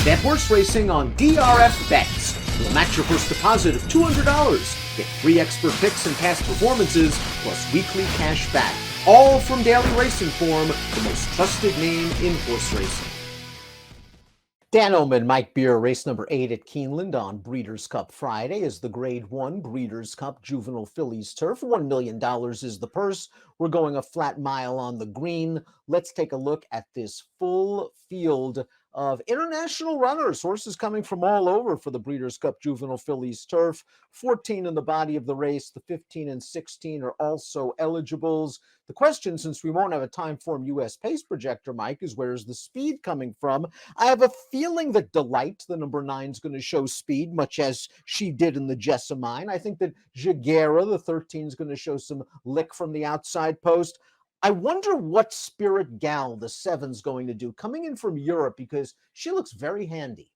Bet horse racing on DRF Bets. We'll match your first deposit of $200. Get free expert picks and past performances, plus weekly cash back. All from Daily Racing Form, the most trusted name in horse racing. Dan Illman, Mike Beer, race number 8 at Keeneland on Breeders' Cup Friday is the Grade 1 Breeders' Cup Juvenile Fillies turf. $1 million is the purse. We're going a flat mile on the green. Let's take a look at this full field of international runners, horses coming from all over for the Breeders' Cup Juvenile Fillies turf. 14 in the body of the race. The 15 and 16 are also eligibles. The question, since we won't have a time-form U.S. pace projector, Mike, is where's the speed coming from? I have a feeling that Delight, the number 9, is going to show speed, much as she did in the Jessamine. I think that Jaguera, the 13, is going to show some lick from the outside post. I wonder what Spirit Gal, the 7, is going to do, coming in from Europe, because she looks very handy.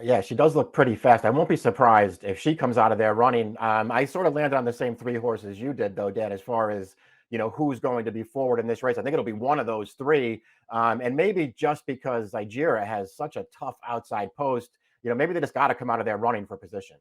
Yeah, she does look pretty fast. I won't be surprised if she comes out of there running. I sort of landed on the same 3 horses you did, though, Dan, as far as, who's going to be forward in this race. I think it'll be one of those 3. And maybe just because Jaguera has such a tough outside post, maybe they just got to come out of there running for position.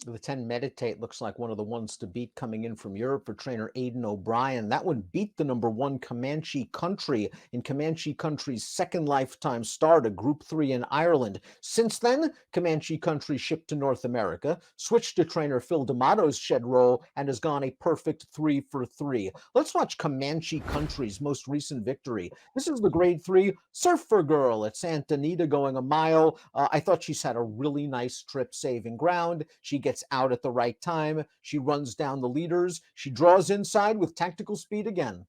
The 10 Meditate looks like one of the ones to beat coming in from Europe for trainer Aidan O'Brien. That one beat the number 1 Comanche Country in Comanche Country's second lifetime start, a Group 3 in Ireland. Since then, Comanche Country shipped to North America, switched to trainer Phil D'Amato's shed roll, and has gone a perfect 3 for 3. Let's watch Comanche Country's most recent victory. This is the Grade 3 Surfer Girl at Santa Anita going a mile. I thought she's had a really nice trip saving ground. She gets out at the right time. She runs down the leaders. She draws inside with tactical speed again.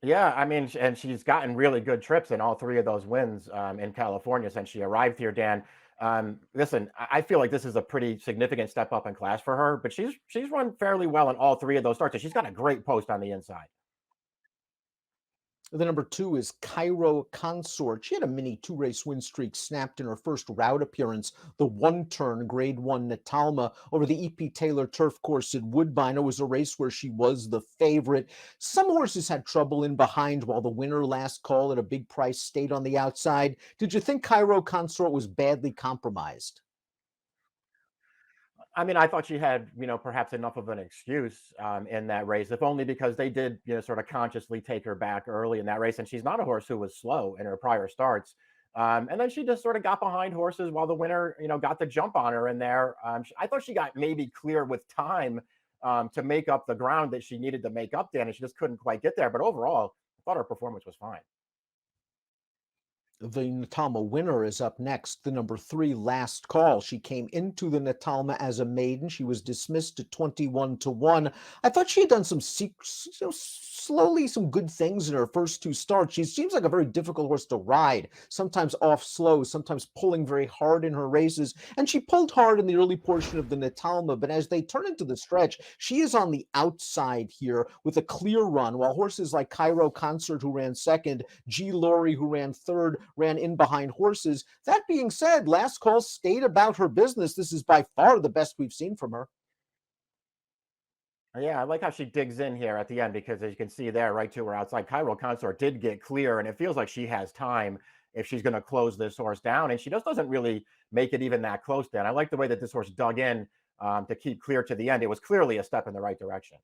Yeah, I mean, and she's gotten really good trips in all 3 of those wins in California since she arrived here, Dan. Listen, I feel like this is a pretty significant step up in class for her, but she's run fairly well in all 3 of those starts, and she's got a great post on the inside. The number 2 is Cairo Consort. She had a mini 2-race win streak snapped in her first route appearance, the 1-turn Grade 1 Natalma over the E.P. Taylor turf course at Woodbine. It was a race where she was the favorite. Some horses had trouble in behind, while the winner last call at a big price stayed on the outside. Did you think Cairo Consort was badly compromised? I mean, I thought she had, perhaps enough of an excuse in that race, if only because they did, sort of consciously take her back early in that race. And she's not a horse who was slow in her prior starts. And then she just sort of got behind horses while the winner, got the jump on her in there. I thought she got maybe clear with time to make up the ground that she needed to make up, Dan, and she just couldn't quite get there. But overall, I thought her performance was fine. The Natalma winner is up next, the number 3 Last Call. She came into the Natalma as a maiden. She was dismissed at 21-1. I thought she had done some slowly some good things in her first 2 starts. She seems like a very difficult horse to ride, sometimes off slow, sometimes pulling very hard in her races. And she pulled hard in the early portion of the Natalma, but as they turn into the stretch, she is on the outside here with a clear run, while horses like Cairo Consort, who ran second, Laurie, who ran third, ran in behind horses. That being said, Last Call stayed about her business. This is by far the best we've seen from her. Yeah, I like how she digs in here at the end, because as you can see there, right to her outside, Cairo Consort did get clear, and it feels like she has time if she's going to close this horse down, and she just doesn't really make it even that close, Dan. I like the way that this horse dug in to keep clear to the end. It was clearly a step in the right direction.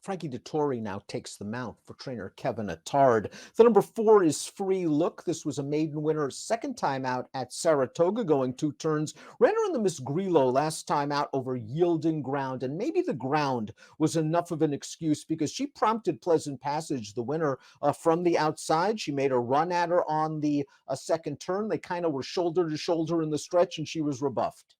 Frankie Dettori now takes the mount for trainer Kevin Attard. The number 4 is Free Look. This was a maiden winner, second time out at Saratoga, going 2 turns. Ran her in the Miss Grillo last time out over yielding ground, and maybe the ground was enough of an excuse because she prompted Pleasant Passage, the winner, from the outside. She made a run at her on the second turn. They kind of were shoulder to shoulder in the stretch, and she was rebuffed.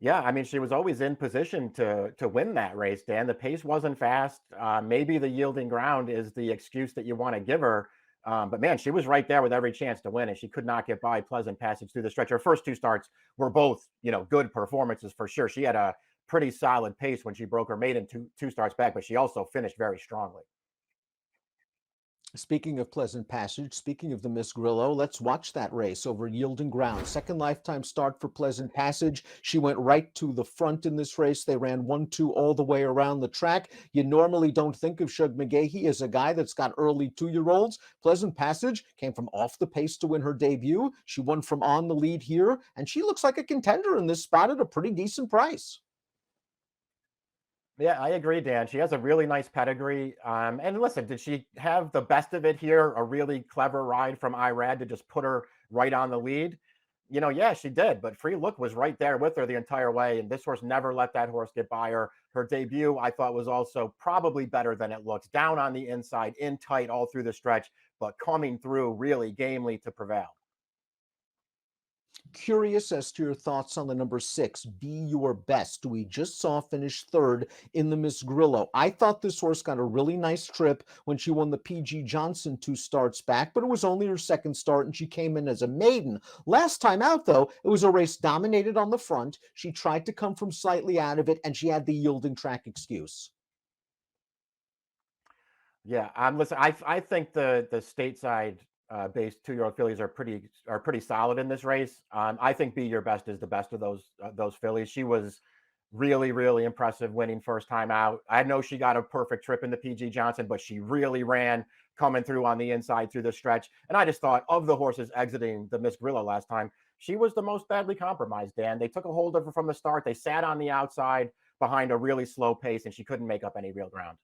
Yeah, I mean, she was always in position to win that race, Dan. The pace wasn't fast. Maybe the yielding ground is the excuse that you want to give her. But man, she was right there with every chance to win, and she could not get by Pleasant Passage through the stretch. Her first 2 starts were both, good performances for sure. She had a pretty solid pace when she broke her maiden two starts back, but she also finished very strongly. Speaking of Pleasant Passage, speaking of the Miss Grillo, let's watch that race over yielding ground. Second lifetime start for Pleasant Passage. She went right to the front in this race. They ran 1-2 all the way around the track. You normally don't think of Shug McGahee as a guy that's got early 2-year-olds. Pleasant Passage came from off the pace to win her debut. She won from on the lead here, and she looks like a contender in this spot at a pretty decent price. Yeah, I agree, Dan. She has a really nice pedigree. And listen, did she have the best of it here? A really clever ride from Irad to just put her right on the lead? Yeah, she did. But Free Look was right there with her the entire way. And this horse never let that horse get by her. Her debut, I thought, was also probably better than it looks. Down on the inside, in tight all through the stretch, but coming through really gamely to prevail. Curious as to your thoughts on the number 6, Be Your Best, who we just saw finish third in the Miss Grillo. I thought this horse got a really nice trip when she won the P.G. Johnson 2 starts back, but it was only her second start and she came in as a maiden. Last time out, though, it was a race dominated on the front. She tried to come from slightly out of it and she had the yielding track excuse. Yeah, listen. I think the stateside based 2-year-old fillies are pretty solid in this race. I think Be Your Best is the best of those fillies. She was really impressive winning first time out. I know she got a perfect trip in the PG Johnson, but she really ran coming through on the inside through the stretch. And I just thought of the horses exiting the Miss Grillo last time, she was the most badly compromised. Dan, they took a hold of her from the start. They sat on the outside behind a really slow pace, and she couldn't make up any real ground.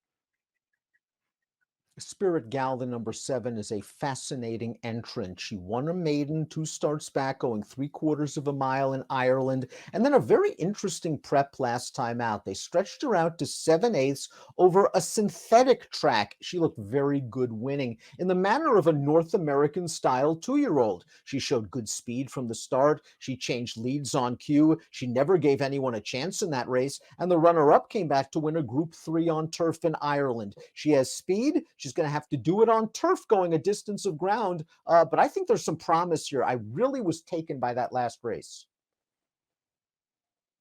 Spirit Gal, the number 7, is a fascinating entrant. She won a maiden 2 starts back, going 3/4 of a mile in Ireland, and then a very interesting prep last time out. They stretched her out to 7/8 over a synthetic track. She looked very good winning in the manner of a North American style 2-year-old. She showed good speed from the start. She changed leads on cue. She never gave anyone a chance in that race, and the runner-up came back to win a Group 3 on turf in Ireland. She has speed. She's going to have to do it on turf going a distance of ground, but I think there's some promise here. I really was taken by that last race.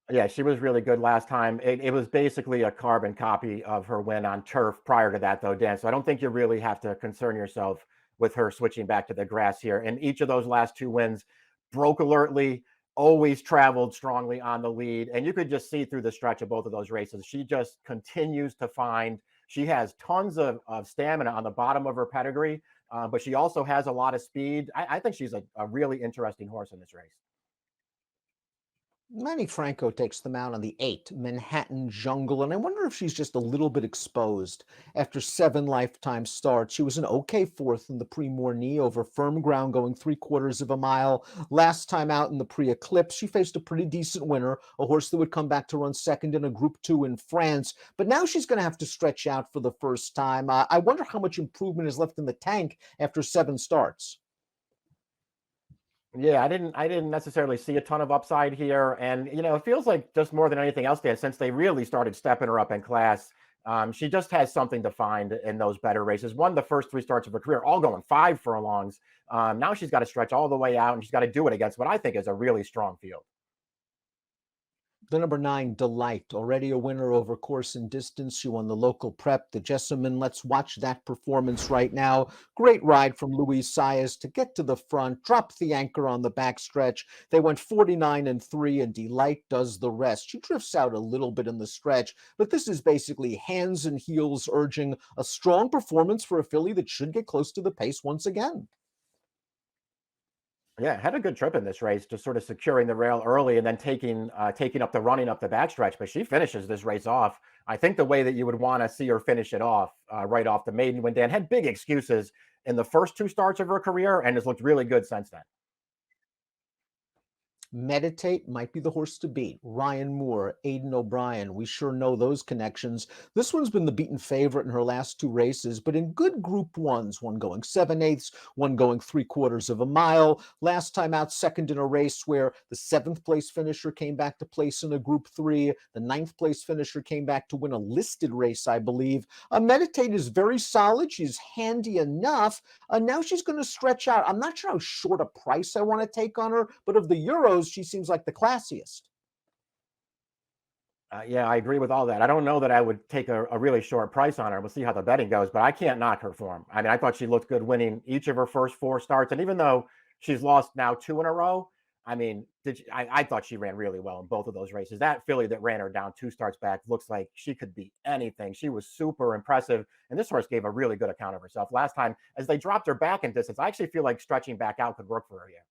Yeah, she was really good last time. It was basically a carbon copy of her win on turf prior to that, though, Dan. So I don't think you really have to concern yourself with her switching back to the grass here. And each of those last 2 wins broke alertly, always traveled strongly on the lead. And you could just see through the stretch of both of those races, she just continues to find, she has tons of stamina on the bottom of her pedigree, but she also has a lot of speed. I think she's a really interesting horse in this race. Manny Franco takes them out on the 8, Manhattan Jungle, and I wonder if she's just a little bit exposed. After 7 lifetime starts, she was an okay 4th in the Prix Morny over firm ground going 3/4 of a mile. Last time out in the Prix Eclipse, she faced a pretty decent winner, a horse that would come back to run second in a Group 2 in France, but now she's going to have to stretch out for the first time. I wonder how much improvement is left in the tank after 7 starts. Yeah, I didn't necessarily see a ton of upside here, and it feels like just more than anything else, Dan, since they really started stepping her up in class, she just has something to find in those better races. Won the first 3 starts of her career, all going 5 furlongs. Now she's got to stretch all the way out, and she's got to do it against what I think is a really strong field. The number 9, Delight, already a winner over course and distance. She won the local prep, the Jessamine. Let's watch that performance right now. Great ride from Luis Saez to get to the front, drop the anchor on the backstretch. They went 49-3, and Delight does the rest. She drifts out a little bit in the stretch, but this is basically hands and heels urging a strong performance for a filly that should get close to the pace once again. Yeah, had a good trip in this race, just sort of securing the rail early and then taking up the running up the backstretch. But she finishes this race off, I think, the way that you would want to see her finish it off, right off the maiden when Dan had big excuses in the first 2 starts of her career and has looked really good since then. Meditate might be the horse to beat. Ryan Moore, Aidan O'Brien, we sure know those connections. This one's been the beaten favorite in her last 2 races, but in good Group 1s, one going 7/8, one going 3/4 of a mile. Last time out, second in a race where the 7th place finisher came back to place in a Group 3. The 9th place finisher came back to win a listed race, I believe. Meditate is very solid. She's handy enough. Now she's going to stretch out. I'm not sure how short a price I want to take on her, but of the Euros, she seems like the classiest. Yeah, I agree with all that. I don't know that I would take a really short price on her. We'll see how the betting goes, but I can't knock her form. I mean, I thought she looked good winning each of her first four starts. And even though she's lost now two in a row, I mean, I thought she ran really well in both of those races. That filly that ran her down two starts back looks like she could be anything. She was super impressive. And this horse gave a really good account of herself last time. As they dropped her back in distance, I actually feel like stretching back out could work for her here.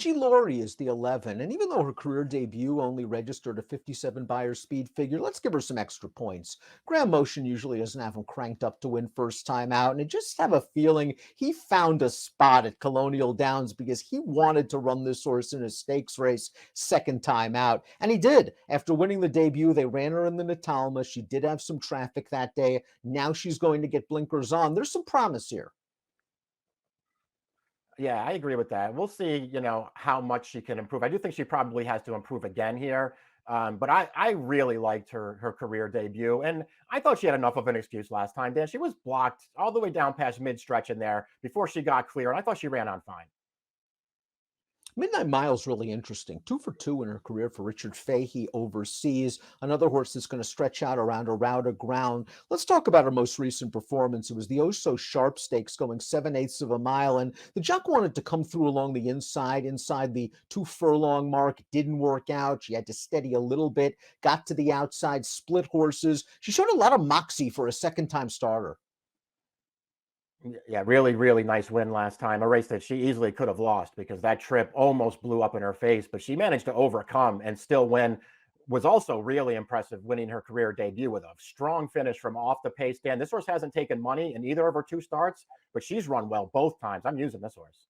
Laurie is the 11, and even though her career debut only registered a 57 Beyer speed figure, let's give her some extra points. Graham Motion usually doesn't have him cranked up to win first time out, and I just have a feeling he found a spot at Colonial Downs because he wanted to run this horse in a stakes race second time out, and he did. After winning the debut, they ran her in the Natalma. She did have some traffic that day. Now she's going to get blinkers on. There's some promise here. Yeah, I agree with that. We'll see, how much she can improve. I do think she probably has to improve again here. But I really liked her career debut. And I thought she had enough of an excuse last time, Dan. She was blocked all the way down past mid-stretch in there before she got clear. And I thought she ran on fine. Midnight Mile's really interesting. 2 for 2 in her career for Richard Fahey overseas. Another horse that's going to stretch out around a route of ground. Let's talk about her most recent performance. It was the Oh So Sharp Stakes going 7/8 of a mile. And the jock wanted to come through along the inside the 2 furlong mark. It didn't work out. She had to steady a little bit, got to the outside, split horses. She showed a lot of moxie for a second-time starter. Yeah, really, really nice win last time. A race that she easily could have lost because that trip almost blew up in her face, but she managed to overcome and still win. Was also really impressive winning her career debut with a strong finish from off the pace. Dan, this horse hasn't taken money in either of her two starts, but she's run well both times. I'm using this horse.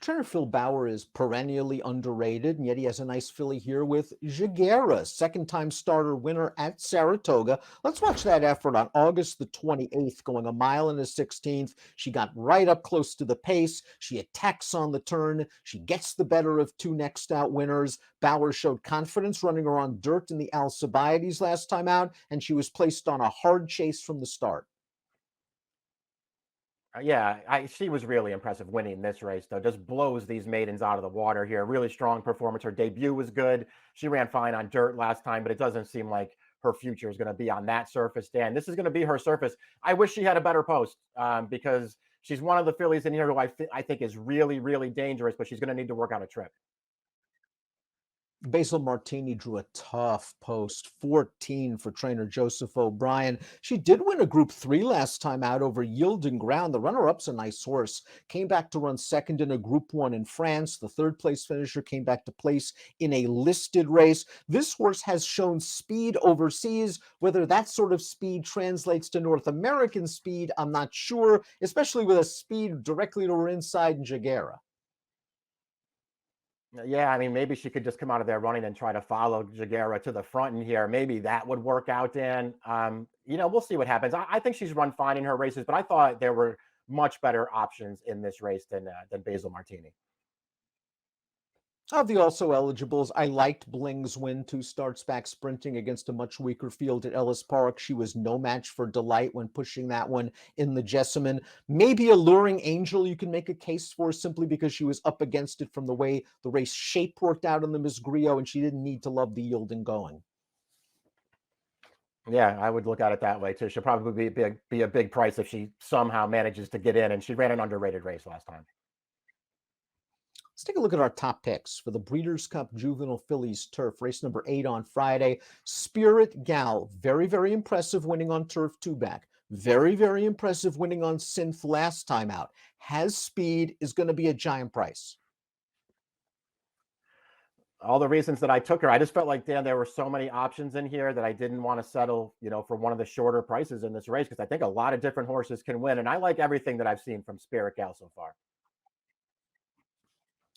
Trainer Phil Bauer is perennially underrated, and yet he has a nice filly here with Jaguera, second-time starter winner at Saratoga. Let's watch that effort on August the 28th, going 1.16 miles. She got right up close to the pace. She attacks on the turn. She gets the better of two next-out winners. Bauer showed confidence running her on dirt in the Alcibiades last time out, and she was placed on a hard chase from the start. Yeah, she was really impressive winning this race, though. Just blows these maidens out of the water here. Really strong performance. Her debut was good. She ran fine on dirt last time, but it doesn't seem like her future is going to be on that surface, Dan. This is going to be her surface. I wish she had a better post because she's one of the fillies in here who I think is really, really dangerous, but she's going to need to work on a trip. Basil Martini drew a tough post, 14 for trainer Joseph O'Brien. She did win a Group 3 last time out over Yielding Ground. The runner-up's a nice horse. Came back to run second in a Group 1 in France. The third-place finisher came back to place in a listed race. This horse has shown speed overseas. Whether that sort of speed translates to North American speed, I'm not sure, especially with a speed directly to her inside in Jaguera. Yeah, I mean, maybe she could just come out of there running and try to follow Jaguera to the front in here. Maybe that would work out, Dan. We'll see what happens. I think she's run fine in her races, but I thought there were much better options in this race than Basil Martini. Of the also eligibles, I liked Bling's win, 2 starts back sprinting against a much weaker field at Ellis Park. She was no match for Delight when pushing that one in the Jessamine. Maybe Alluring Angel you can make a case for simply because she was up against it from the way the race shape worked out in the Miss Griot, and she didn't need to love the yielding going. Yeah, I would look at it that way too. She'll probably be a big price if she somehow manages to get in, and she ran an underrated race last time. Let's take a look at our top picks for the Breeders' Cup Juvenile Fillies Turf, race number 8 on Friday. Spirit Gal, very, very impressive winning on turf 2-back. Very, very impressive winning on synth last time out. Has speed, is going to be a giant price. All the reasons that I took her, I just felt like, Dan, there were so many options in here that I didn't want to settle, for one of the shorter prices in this race because I think a lot of different horses can win. And I like everything that I've seen from Spirit Gal so far.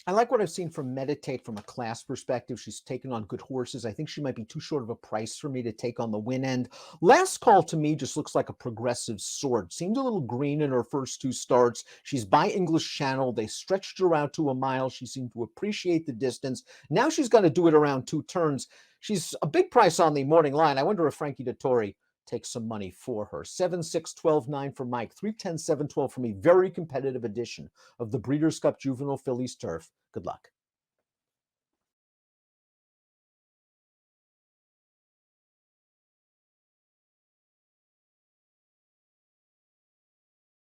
I like what I've seen from Meditate from a class perspective. She's taken on good horses. I think she might be too short of a price for me to take on the win end. Last Call to me just looks like a progressive sort. Seemed a little green in her first 2 starts. She's by English Channel. They stretched her out to a mile. She seemed to appreciate the distance. Now she's got to do it around 2 turns. She's a big price on the morning line. I wonder if Frankie Dettori takes some money for her. 7, 6, 12, 9 for Mike. 3, 10, 7, 12 for me. Very competitive edition of the Breeders' Cup Juvenile Fillies Turf. Good luck.